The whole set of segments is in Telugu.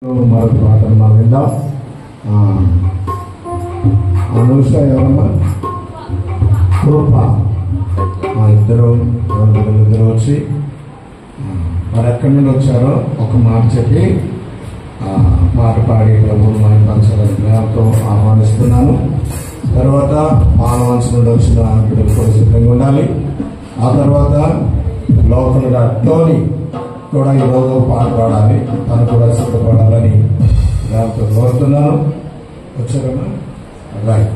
మరొక పాటను మనం విందాం. అనూష ఎవరమ్మా? కృప. ఇద్దరు వచ్చి వారు ఎక్కడి నుండి వచ్చారో ఒక మాట చెప్పి పాట పాడి ప్రభువును మహిమపరచాలని ప్రేమతో ఆహ్వానిస్తున్నాను. తర్వాత మానవాంశ నుండి వచ్చిన బిడ్డలు కూడా సిద్ధంగా ఉండాలి. ఆ తర్వాత లోకల్గా టోనీ కూడా ఈరోజు పాట పాడాలి, తను కూడా సిద్ధపడాలని ప్రేమతో కోరుతున్నాను. వచ్చారమ్మా? రైట్.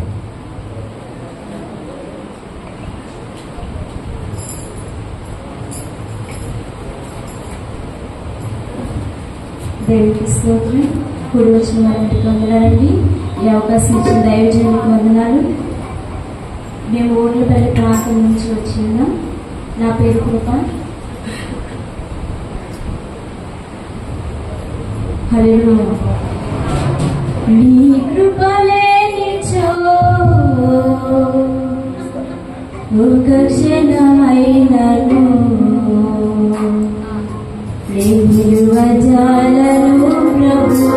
దేవుడికి స్తోత్రం. కూడి వచ్చిన వారికి వందనాలండి. ఈ అవకాశం ఇచ్చిన దైవజనులకు వందనాలు. మేము ఊర్లపల్లి ప్రాంతం నుంచి వచ్చిన్నాం. నా పేరు కృప. హల్లెలూయా. నీ కృప లేనిచో ఒక క్షణమైనను విలువ జాలను ప్రభు.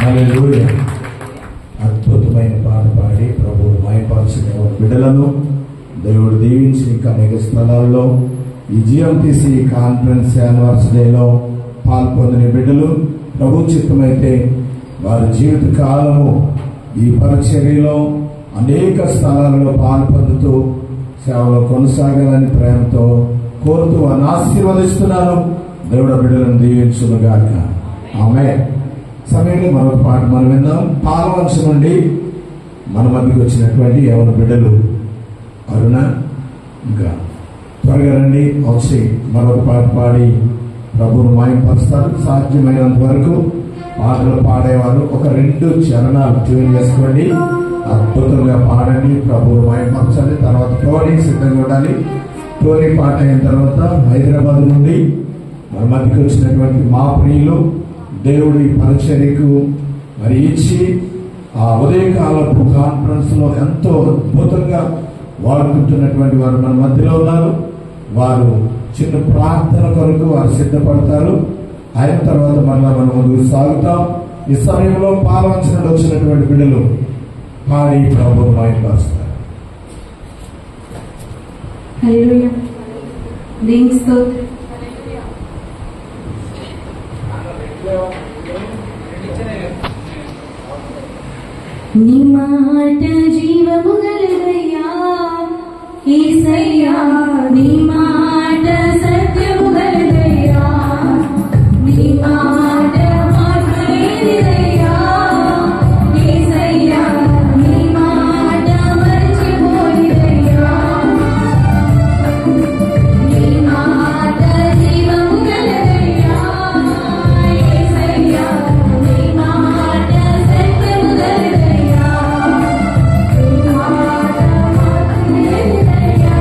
హల్లెలూయా. అద్భుతమైన పాట పాడి ప్రభువు మహిమపరిచిన బిడ్డలను దేవుడు దీవించి ఇంకా అనేక స్థలాల్లో ఈ GMTC కాన్ఫరెన్స్ యానివర్సరీలో పాల్పొందిన బిడ్డలు ప్రభు చిత్తమైతే వారి జీవిత కాలము ఈ పరిచర్యలో అనేక స్థలాలలో పాల్పొందుతూ సేవలో కొనసాగాలని ప్రేమతో కోరుతూ అని ఆశీర్వదిస్తున్నాను. దేవుడు బిడ్డలను దీవించునుగాక. ఆమేన్. సమయంలో మరొక పాట మనం విందాం. పాలవంచ నుండి మన మధ్యకి వచ్చినటువంటి యవన బిడ్డలు అరుణ ఇంకా త్వరగా రండి వచ్చి మరొక పాట పాడి ప్రభువును మహిమపరుస్తారు. సాధ్యమైనంత వరకు పాటలు పాడేవారు ఒక 2 చరణాలు ట్యూన్ చేసుకోండి, అద్భుతంగా పాడండి, ప్రభువును మహిమపరచండి. తర్వాత టోనీ సిద్ధంగా ఉండాలి. టోనీ పాట అయిన తర్వాత హైదరాబాద్ నుండి మన మధ్యకి వచ్చినటువంటి మా ప్రియులు దేవుడి పరిచర్యకు మరి ఇచ్చి ఆ ఉదయకాలపు కాన్ఫరెన్స్ లో ఎంతో అద్భుతంగా వాడుకుంటున్నటువంటి వారు మన మధ్యలో ఉన్నారు. వారు చిన్న ప్రార్థన కొరకు వారు సిద్ధపడతారు. అయిన తర్వాత మళ్ళా మనం ముందుకు సాగుతాం. ఈ సమయంలో పాలవంచనలో వచ్చినటువంటి బిడ్డలు పాడి ప్రభువును మహిమపరుస్తారు. హల్లెలూయా. దేవునికి స్తోత్రం. నీ మాట జీవము గలదయ్యా యేసయ్యా, నీ మాట సత్యము గలదయ్యా, నీ మాట మార్పులేనిదయ్యా యేసయ్యా, నీ మాట మరచిపోనిదయ్యా, నీ మాట జీవము గలదయ్యా యేసయ్యా, నీ మాట సత్యము గలదయ్యా, నీ మాట మార్పులేనిదయ్యా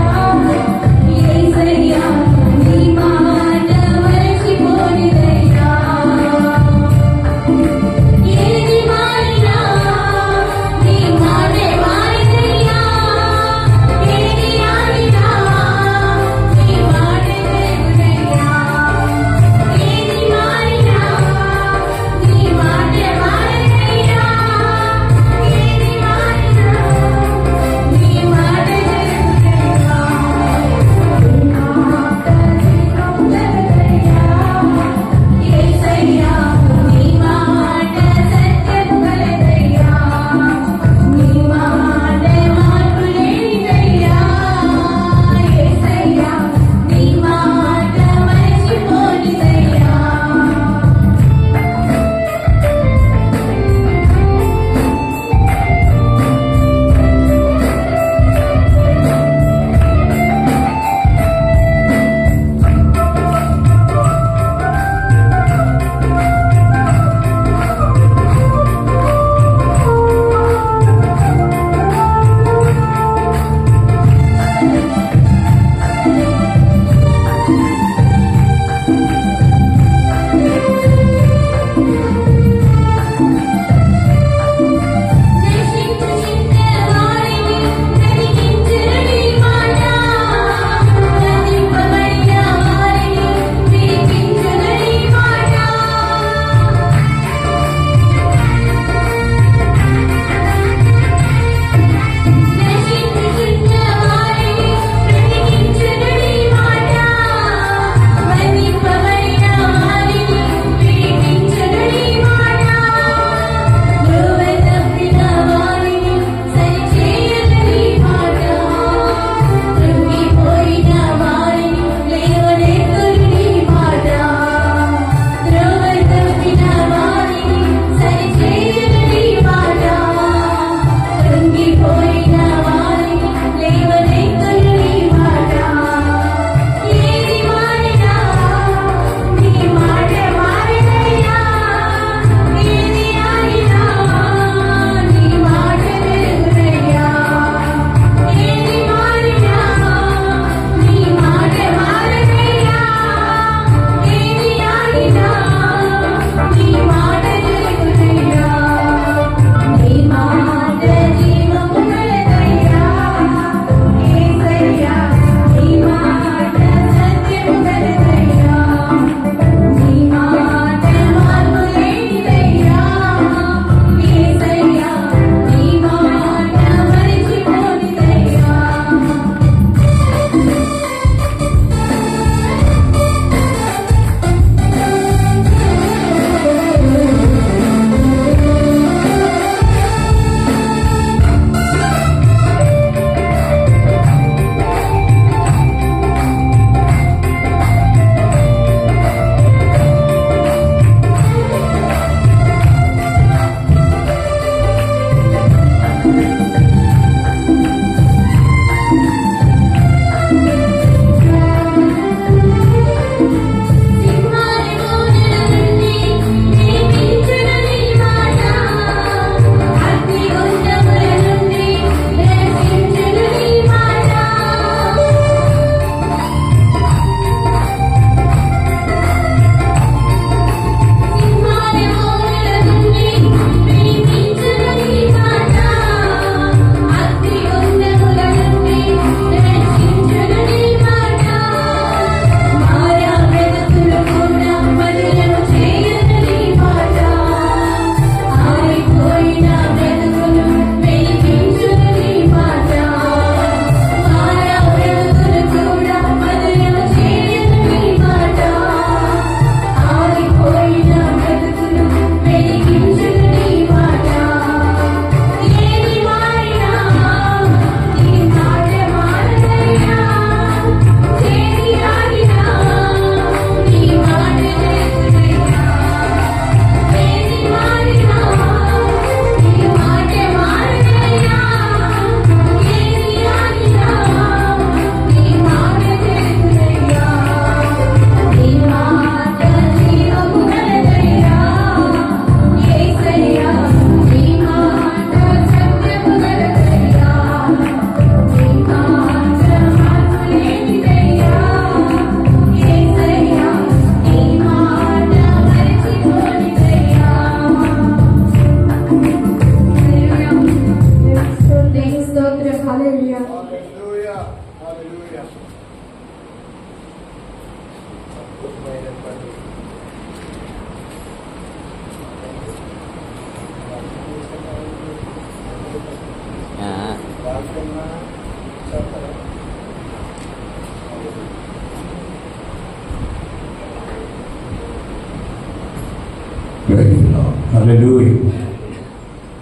హల్లెలూయా.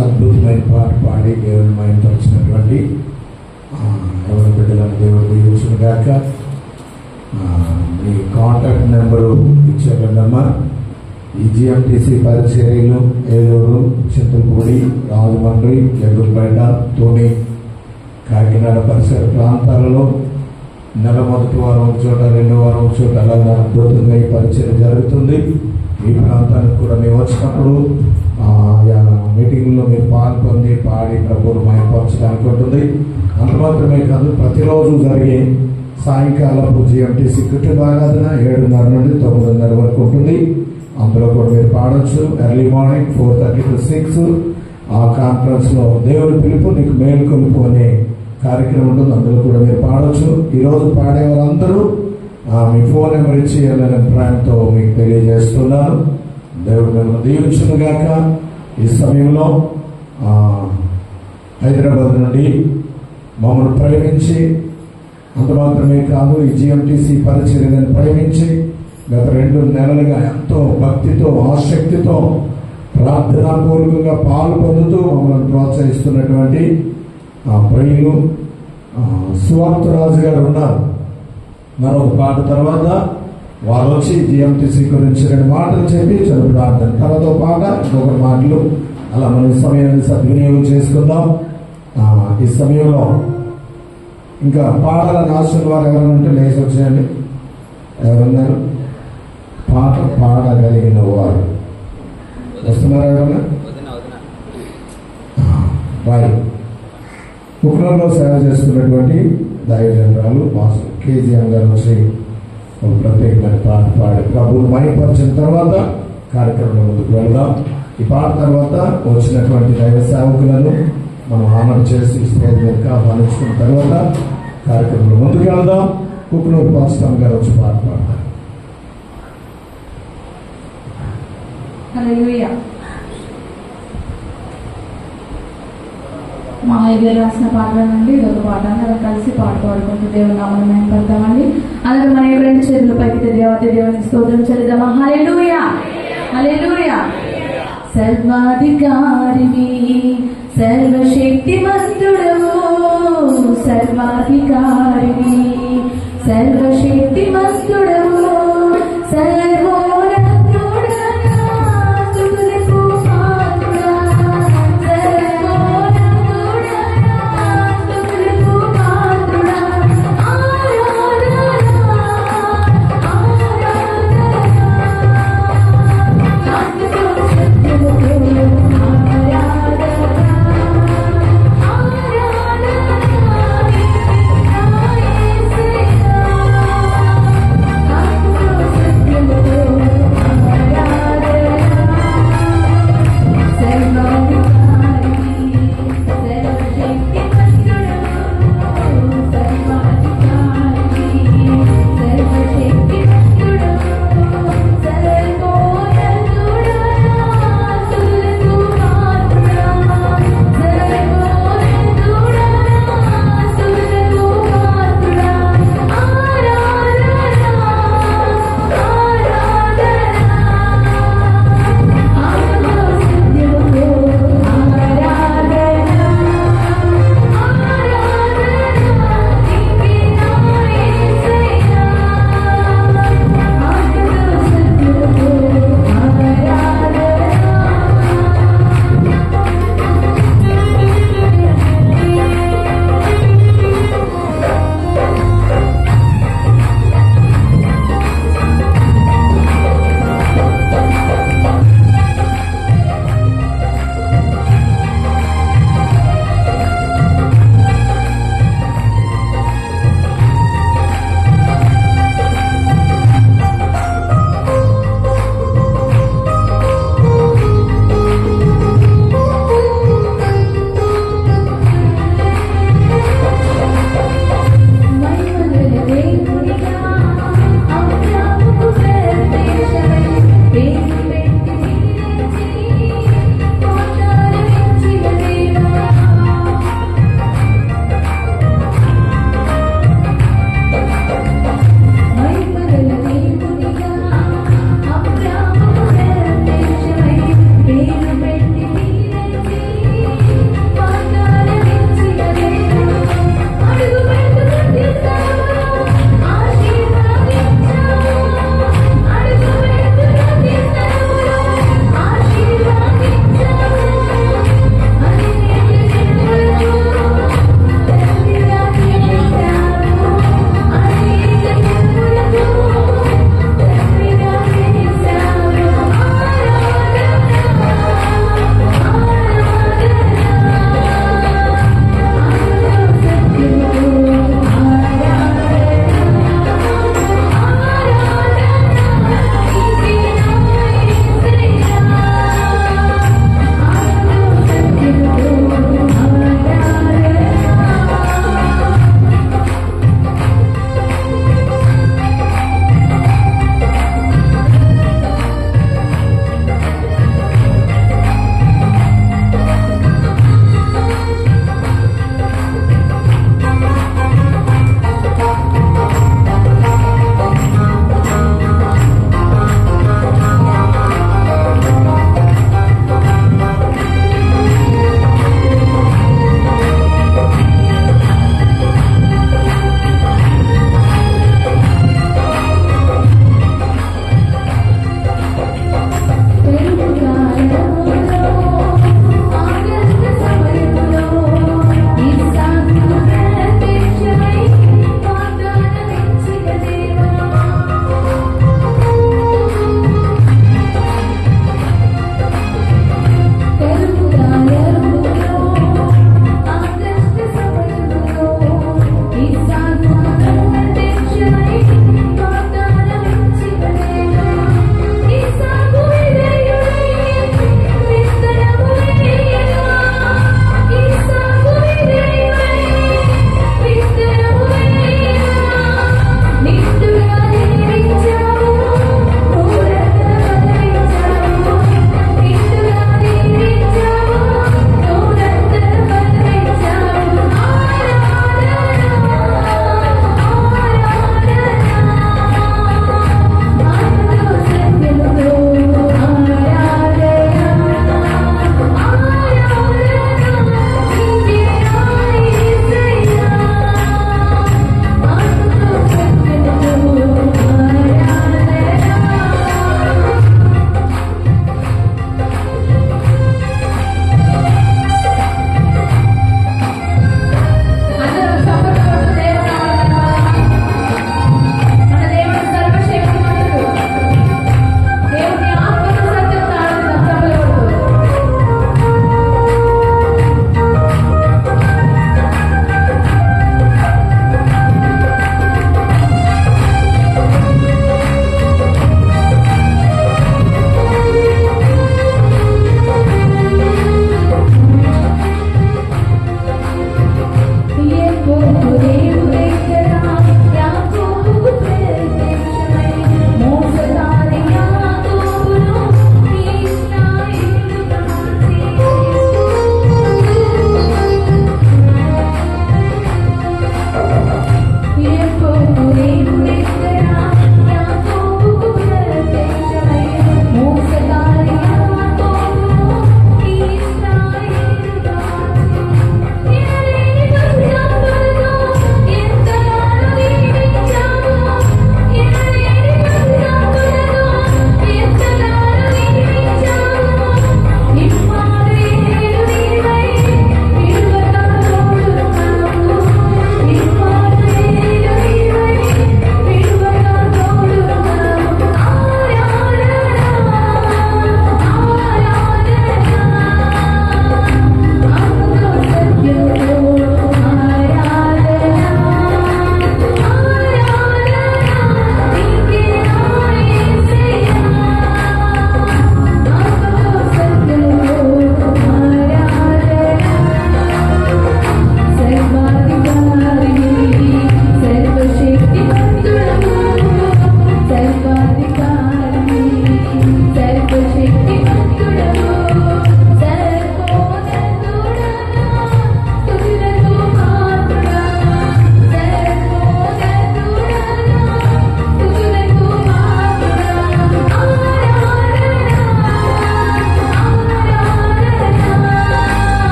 అద్భుతమైన పాట పాడి దేవుని మహిమపరిచినటువంటి ఎవరి బిడ్డలను దేవుడు దీవించును గాక. మీ కాంటాక్ట్ నెంబరు ఇచ్చారమ్మా. ఈ జిఎంటిసి పరిచర్యలు ఏలూరు, చింతలపూడి, రాజమండ్రి, జగ్గంపేట, తోని, కాకినాడ పరిసర ప్రాంతాలలో నెల మొదటి వారం ఒక చోట, రెండో వారం ఒక చోట అలాగే అద్భుతంగా ఈ పరిచయం జరుగుతుంది. ఈ ప్రాంతానికి కూడా మేము వచ్చినప్పుడు మీటింగ్లో మీరు పాల్గొని పాడి ప్రభువును మహిమపరచడానికి ఉంటుంది. అంత మాత్రమే కాదు, ప్రతిరోజు జరిగే సాయంకాలపు జిఎంటిసి కుటుంబ ఆరాధన 7:30 నుండి 9:30 వరకు ఉంటుంది. అందులో కూడా మీరు పాడొచ్చు. ఎర్లీ మార్నింగ్ 4:30 to 6 ఆ కాన్ఫరెన్స్ లో దేవుని పిలుపు నీకు మేలు కొలుపు అనే కార్యక్రమం ఉంటుంది. అందులో కూడా మీరు పాడొచ్చు. ఈరోజు పాడేవారందరూ మీ ఫోన్ నెంబర్ ఇచ్చి వెళ్ళిన అభిప్రాయంతో మీకు తెలియజేస్తున్నాను. దేవుడు మిమ్మల్ని దీవించును గాక. ఈ సమయంలో హైదరాబాద్ నుండి మమ్మల్ని ప్రేమించి, అంత మాత్రమే కాదు ఈ జిఎంటిసి పరిచర్యలను ప్రేమించి గత 2 నెలలుగా ఎంతో భక్తితో ఆసక్తితో ప్రార్థనాపూర్వకంగా పాలు పొందుతూ మమ్మల్ని ప్రోత్సహిస్తున్నటువంటి ప్రియులు సువార్తరాజు గారు ఉన్నారు. మరొక పాట తర్వాత వారు వచ్చి జిఎంటిసి గురించి 2 మాటలు చెప్పి చదువు ప్రార్థన, తర్వాత పాట, ఇంకొక మాటలు, అలా మనం ఈ సమయాన్ని సద్వినియోగం చేసుకుందాం. ఈ సమయంలో ఇంకా పాటలను ఆశలు వారు ఎవరైనా ఉంటే లేచి వచ్చేయండి. ఎవరున్నారు పాట పాడగలిగిన వారు? వస్తున్నారు ఎవరన్నా? బాయ్. కుక్కలలో సేవ చేస్తున్నటువంటి దైవజనరాలు మాస్టర్ కేజీఎం గారు వచ్చి ఒక ప్రత్యేకమైన పాట పాడి ప్రభువును మహిమపరిచిన తర్వాత కార్యక్రమంలో ముందుకు వెళ్దాం. ఈ పాట తర్వాత వచ్చినటువంటి దైవ సేవకులను మనం ఆనర్ చేసి స్టేజ్ మీద ఆహ్వానించుకున్న తర్వాత కార్యక్రమంలో ముందుకు వెళ్దాం. కుక్కనూరు పాస్టర్ గారు వచ్చి పాట పాడతారు. హల్లెలూయా. మా గారు రాసిన పాటల నుండి ఇదొక పాట అందరం కలిసి పాట పాడుకుంటూ దేవుని నామమును మహిమపడతామండి. అందరూ మన 2 చేతుల పైకి దేవతే దేవునికి స్తోత్రం చెల్లిద్దామా. హల్లెలూయా, హల్లెలూయా. సర్వాధికారివి, సర్వశక్తిమంతుడవు, సర్వాధికారివి, సర్వశక్తిమంతుడవు, ఆ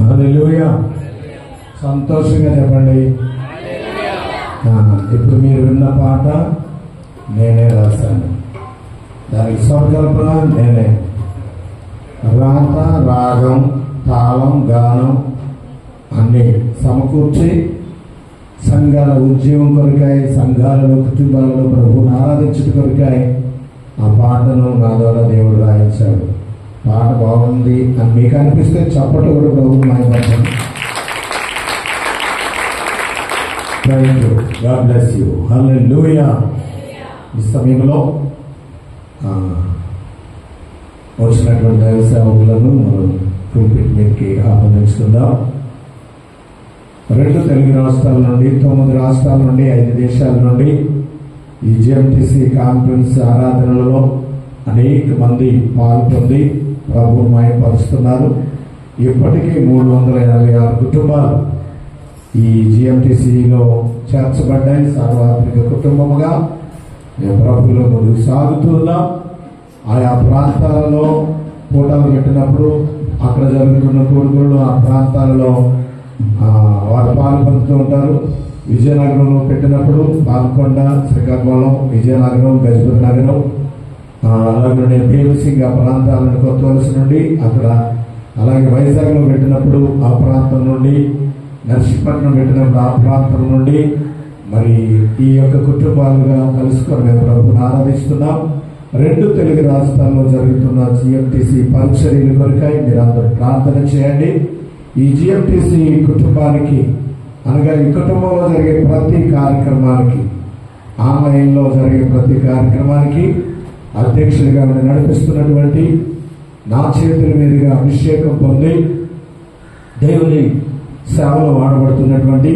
హల్లెలూయా. సంతోషంగా చెప్పండి. ఇప్పుడు మీరు విన్న పాట నేనే రాశాను, దానికి స్వరకల్పన నేనే, రాత రాగం తాళం గానం అన్ని సమకూర్చి సంఘాల ఉద్యమం కొరకాయ, సంఘాలలో కుటుంబాలలో ప్రభువుని ఆరాధించడం కొరకాయ ఆ పాటను నా ద్వారా దేవుడు రాయించాడు. పాట బాగుంది అని మీకు అనిపిస్తే చప్పట్లు కూడా ప్రభువుని మాయపరచండి. Thank you, God bless you. Hallelujah. ఈ సమయంలో వచ్చినటువంటి దైవ సేవకులను మనం రూపిట్ మీదకి ఆహ్వానించుకుందాం. 2 తెలుగు రాష్ట్రాల నుండి, 9 రాష్ట్రాల నుండి, 5 దేశాల నుండి ఈ జిఎంటిసి కాన్ఫరెన్స్ ఆరాధనలలో అనేక మంది పాల్గొంది ప్రభు మహిమపరుస్తున్నారు. ఇప్పటికీ 386 కుటుంబాలు ఈ జిఎంటిసిలో చేర్చబడ్డాయి. సార్వత్రిక కుటుంబముగా మేము ప్రభులో ముందుకు సాగుతున్నాం. ఆయా ప్రాంతాలలో కూటాలు పెట్టినప్పుడు అక్కడ జరుగుతున్న కోరికలు ఆ ప్రాంతాలలో వారు పాల్పొందుతూ ఉంటారు. విజయనగరంలో పెట్టినప్పుడు పాల్కొండ, శ్రీకాకుళం, విజయనగరం, గజపతి నగరం, అలాగే భీమసింగ్ ఆ ప్రాంతాల నుండి, కొత్త వలస నుండి అక్కడ, అలాగే వైజాగ్లో పెట్టినప్పుడు ఆ ప్రాంతం నుండి, నర్సీపట్నం పెట్టినప్పుడు ఆ ప్రాంతం నుండి మరి ఈ యొక్క కుటుంబాలుగా కలుసుకొని మేము ప్రభుని ఆరాధిస్తున్నాం. 2 తెలుగు రాష్ట్రాల్లో జరుగుతున్న జిఎంటిసి పరిచర్యల కొరకై మీరు అందరూ ప్రార్థన చేయండి. ఈ జిఎంటిసి కుటుంబానికి అనగా ఈ కుటుంబంలో జరిగే ప్రతి కార్యక్రమానికి, ఆన్లైన్లో జరిగే ప్రతి కార్యక్రమానికి అధ్యక్షుడిగా నడిపిస్తున్నటువంటి, నా చేతుల మీదుగా అభిషేకం పొంది దేవుని సేవలో వాడబడుతున్నటువంటి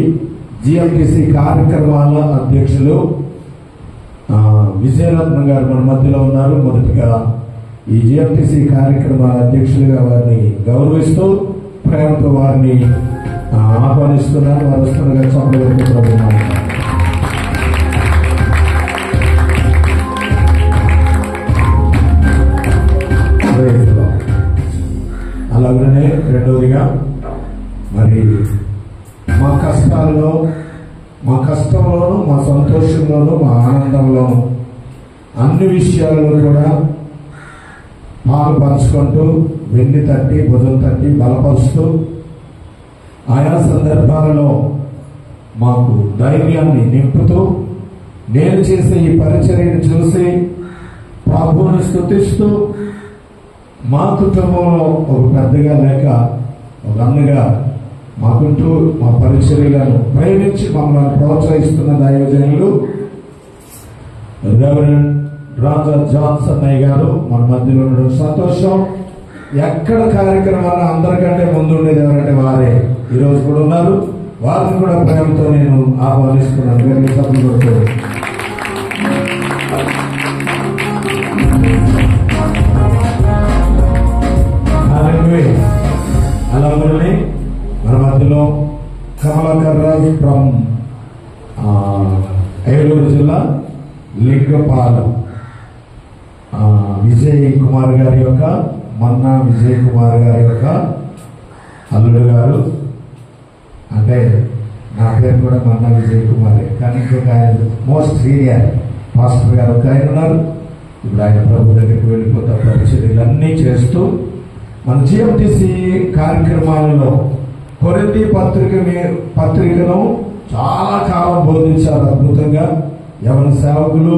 జిఎంటిసి కార్యక్రమాల అధ్యక్షులు విజయరత్నం గారు మన మధ్యలో ఉన్నారు. మొదటిగా ఈ జిఎంటిసి కార్యక్రమాల అధ్యక్షులుగా వారిని గౌరవిస్తూ ప్రేమతో వారిని ఆహ్వానిస్తున్నారు. వారు వస్తుండగా చంపబడుతున్నారు. అలాగనే రెండవదిగా మరి మా కష్టాల్లో, మా కష్టంలోనూ, మా సంతోషంలోనూ, మా ఆనందంలోనూ అన్ని విషయాల్లో కూడా పాలు పంచుకుంటూ, వెన్ను తట్టి, భుజం తట్టి బలపరుస్తూ, ఆయా సందర్భాలలో మాకు ధైర్యాన్ని నింపుతూ, నేను చేసే ఈ పరిచర్యను చూసి ప్రభువుని స్తుతిస్తూ, మా కుటుంబంలో ఒక పెద్దగా లేక ఒక అన్నగా మాకుంటూ మా పరిచర్యలను ప్రేమించి మమ్మల్ని ప్రోత్సహిస్తున్న దైవజనులు రెవరెండ్ రాజా జాన్సన్ అయ్య గారు మన మధ్యలో ఉండడం సంతోషం. ఎక్కడ కార్యక్రమాలు అందరికంటే ముందు ఉండేది ఎవరంటే వారే ఈరోజు కూడా ఉన్నారు. వారిని కూడా ప్రేమతో నేను ఆహ్వానిస్తున్నాను. వేరే సభ్యులు కొడుతూ అలాగే మన మధ్యలో కమలాకర్ రాజు ఫ్రమ్ ఏలూరు జిల్లా లింగపాలెం, విజయ్ కుమార్ గారి యొక్క మన్నా విజయ్ కుమార్ గారి యొక్క అల్లుడు గారు. అంటే నా పేరు కూడా మన్నా విజయ్ కుమారే, కానీ ఇంకొక ఆయన మోస్ట్ సీనియర్ పాస్టర్ గారు ఒక ఆయన ఉన్నారు. ఇప్పుడు ఆయన ప్రభు దగ్గరికి వెళ్ళిపోతా పరిచర్యలన్నీ చేస్తూ మన జిఎంటిసి కార్యక్రమాలలో కొరింథీ పత్రికను చాలా కాలం బోధించారు అద్భుతంగా. యవన సేవకులు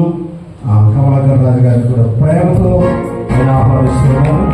కమలాకర్ రాజు గారిని కూడా ప్రేమతో ఆహ్వానిస్తున్నాను.